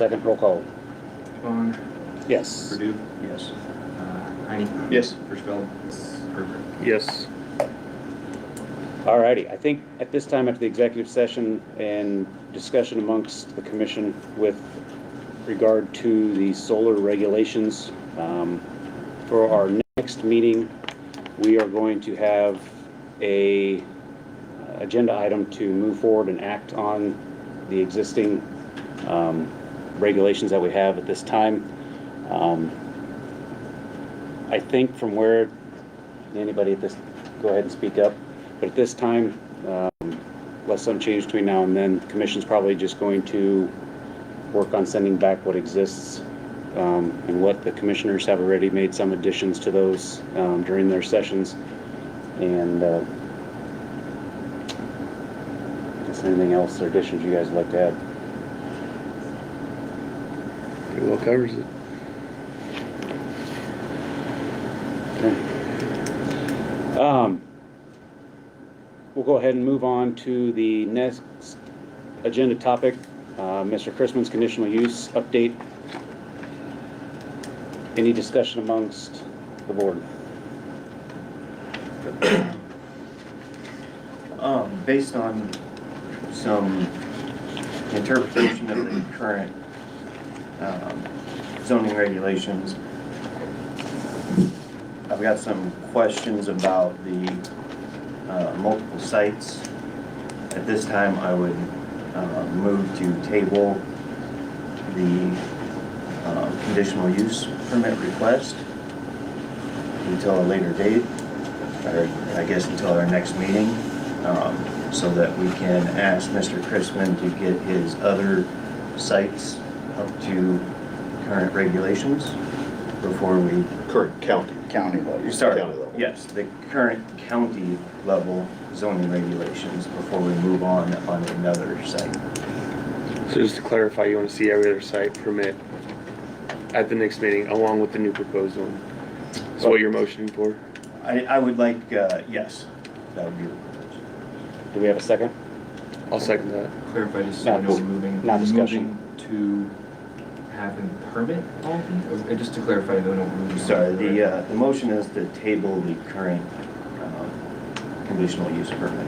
Second, roll call. Vaughn. Yes. Purdue. Yes. Heine. Yes. Hirschfeld. Herbert. Yes. Alrighty, I think at this time after the executive session and discussion amongst the commission with regard to the solar regulations, for our next meeting, we are going to have a agenda item to move forward and act on the existing regulations that we have at this time. I think from where anybody at this, go ahead and speak up. But at this time, unless some change between now and then, the commission's probably just going to work on sending back what exists and what the commissioners have already made some additions to those during their sessions. And I guess anything else or additions you guys would like to add? Pretty well covers it. Okay. We'll go ahead and move on to the next agenda topic, Mr. Chrisman's conditional use update. Any discussion amongst the board? Based on some interpretation of the current zoning regulations, I've got some questions about the multiple sites. At this time, I would move to table the conditional use permit request until a later date, or I guess until our next meeting, so that we can ask Mr. Chrisman to get his other sites up to current regulations before we... Current county level. Sorry, County level. yes, the current county level zoning regulations before we move on another site. So just to clarify, you want to see every other site permit at the next meeting along with the new proposed one. Is what you're motioning for? I would like, yes, that would be the proposal. Do we have a second? I'll second that. Clarify just so I know we're moving. Not we're discussion. moving to have a permit all of these? Or just to clarify, though, no, we're moving. Sorry, the motion is to table the current conditional use permit.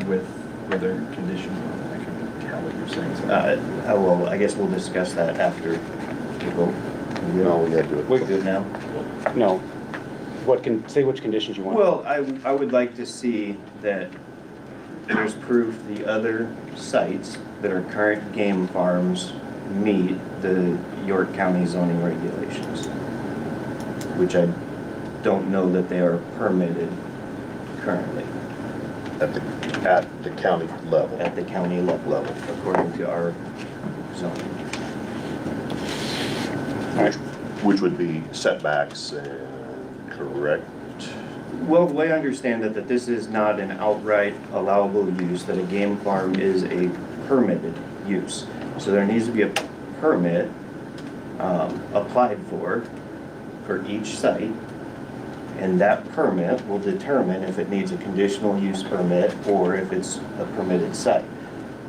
With further conditions on it. I can tell what you're saying. So. I guess we'll discuss that after we vote. No, we gotta do it. We can do it now. No. Say which conditions you want. Well, I would like to see that there's proof the other sites that are current game farms meet the York County zoning regulations, which I don't know that they are permitted currently At the county level. at the county level, according to our zoning. Which would be setbacks, correct? Well, the way I understand it, that this is not an outright allowable use, that a game farm is a permitted use. So there needs to be a permit applied for each site, and that permit will determine if it needs a conditional use permit or if it's a permitted site.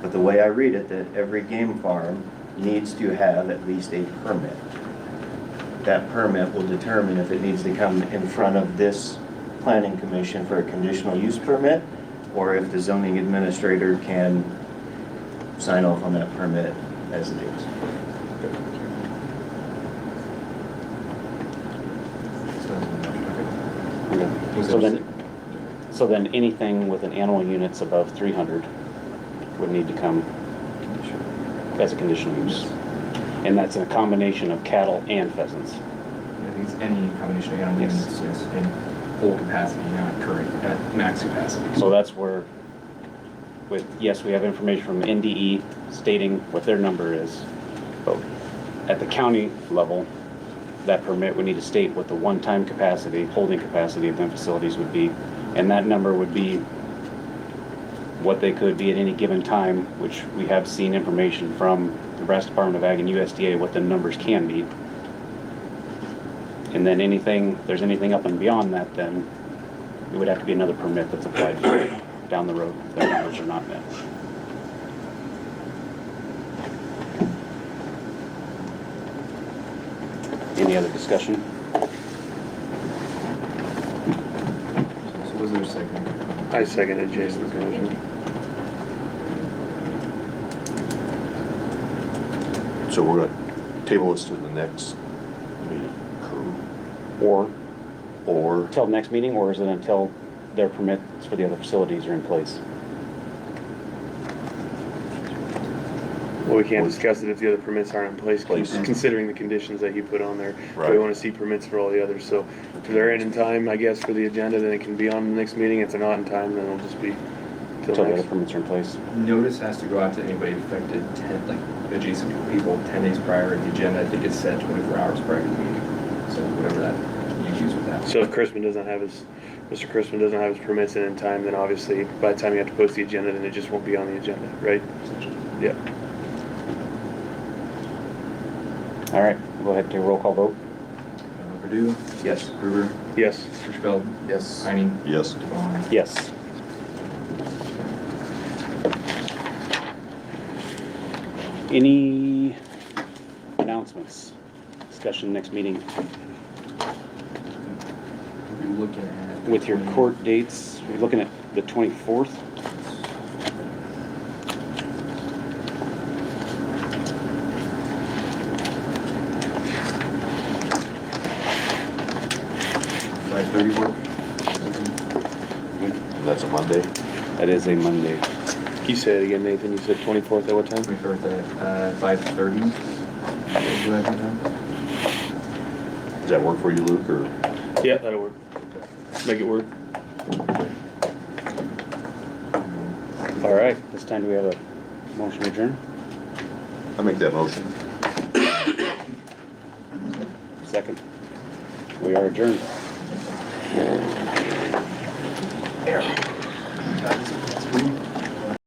But the way I read it, that every game farm needs to have at least a permit. That permit will determine if it needs to come in front of this planning commission for a conditional use permit, or if the zoning administrator can sign off on that permit as it is. So then anything with an animal units above 300 would need to come as a conditional use. And that's a combination of cattle and pheasants. I think it's any combination of animal Yes. units, yes, in full capacity, not current, at max capacity. So that's where, yes, we have information from NDE stating what their number is, but at the county level, that permit would need to state what the one-time capacity, holding capacity of them facilities would be, and that number would be what they could be at any given time, which we have seen information from the Nebraska Department of Ag and USDA what the numbers can be. And then if there's anything up and beyond that, then it would have to be another permit that's applied for down the road if their numbers are not met. Any other discussion? So was there a second? I seconded Jason's motion. So we're gonna table this to the next meeting, Or or till next meeting, or is it until their permits for the other facilities are in place? Well, we can't discuss it if the other permits aren't in place, Place. considering the conditions that you put on there. We Right. want to see permits for all the others, so if they're in time, I guess, for the agenda, then it can be on the next meeting. If they're not in time, then it'll just be till Until the other next. permits are in place? Notice has to go out to anybody affected 10, like adjacent people, 10 days prior. The agenda, I think it's set 24 hours prior to the meeting. So whatever that you use with that. So if Mr. Chrisman doesn't have his permits in time, then obviously, by the time you have to post the agenda, then it just won't be on the agenda, right? Yeah. All right, go ahead and take a roll call vote. Purdue, Yes. Gruber, Yes. Hirschfeld, Yes. Heine, yes. Vaughn. Yes. Any announcements? Discussion next meeting We'll be looking at. with your court dates. We're looking at the 24th. Like 30 work. And that's a Monday? That is a Monday. You said it again, Nathan. You said 24th at what time? 24th at 5:30. Does that work for you, Luke, or? Yeah, that'll work. Make it work. All right, this time do we have a motion to adjourn? I make that motion. Second. We are adjourned.